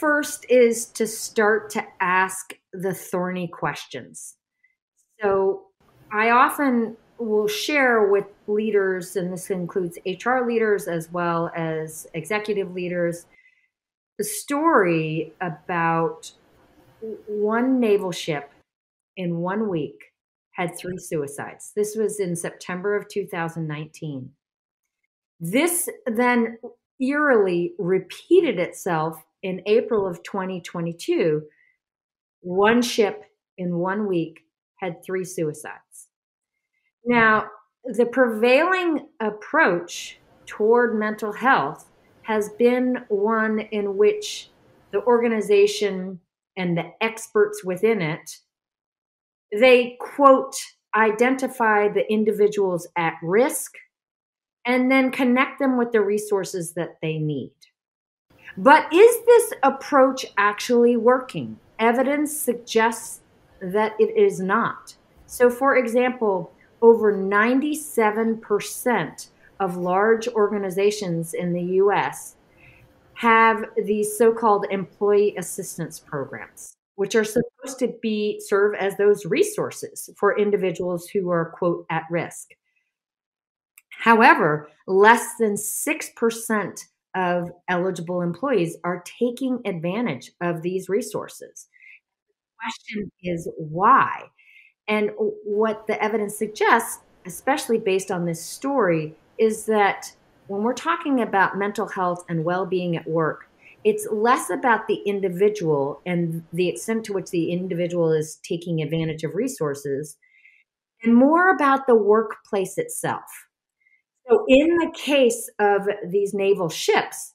first is to start to ask the thorny questions. So I often will share with leaders, and this includes HR leaders as well as executive leaders, the story about one naval ship in 1 week had 3 suicides. This was in September of 2019. This then eerily repeated itself in April of 2022. One ship in 1 week had 3 suicides. Now, the prevailing approach toward mental health has been one in which the organization and the experts within it, they, quote, identify the individuals at risk and then connect them with the resources that they need. But is this approach actually working? Evidence suggests that it is not. So, for example, over 97% of large organizations in the US have these so-called employee assistance programs, which are supposed to serve as those resources for individuals who are, quote, at risk. However, less than 6% of eligible employees are taking advantage of these resources. The question is why? And what the evidence suggests, especially based on this story, is that when we're talking about mental health and well-being at work, it's less about the individual and the extent to which the individual is taking advantage of resources, and more about the workplace itself. So in the case of these naval ships,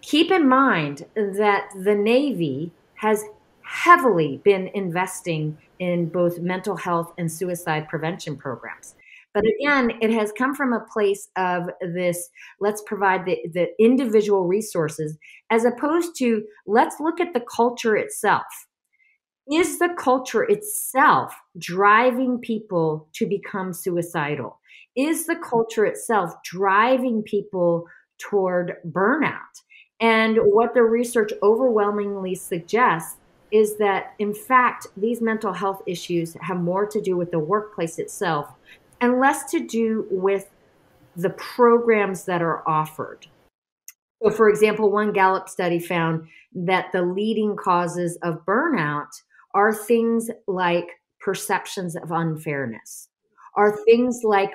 keep in mind that the Navy has heavily been investing in both mental health and suicide prevention programs. But again, it has come from a place of this, let's provide the individual resources, as opposed to let's look at the culture itself. Is the culture itself driving people to become suicidal? Is the culture itself driving people toward burnout? And what the research overwhelmingly suggests is that, in fact, these mental health issues have more to do with the workplace itself and less to do with the programs that are offered. So, for example, one Gallup study found that the leading causes of burnout are things like perceptions of unfairness, are things like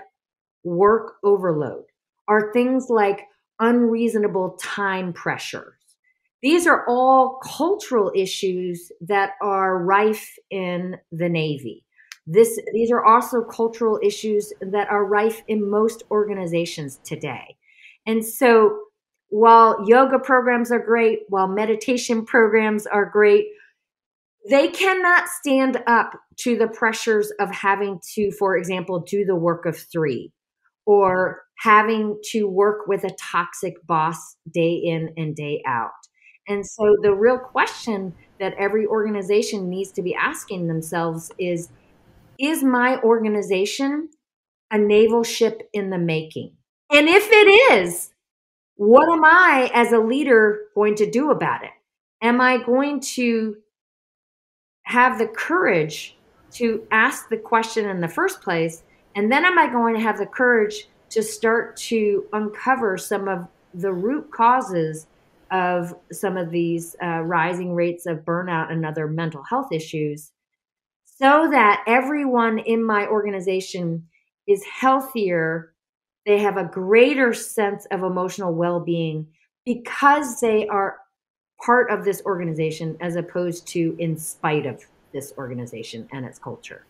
work overload, are things like unreasonable time pressures. These are all cultural issues that are rife in the Navy. These are also cultural issues that are rife in most organizations today. And so while yoga programs are great, while meditation programs are great, they cannot stand up to the pressures of having to, for example, do the work of 3 or having to work with a toxic boss day in and day out. And so the real question that every organization needs to be asking themselves is my organization a naval ship in the making? And if it is, what am I as a leader going to do about it? Am I going to have the courage to ask the question in the first place? And then am I going to have the courage to start to uncover some of the root causes of some of these rising rates of burnout and other mental health issues, so that everyone in my organization is healthier, they have a greater sense of emotional well-being because they are part of this organization as opposed to in spite of this organization and its culture?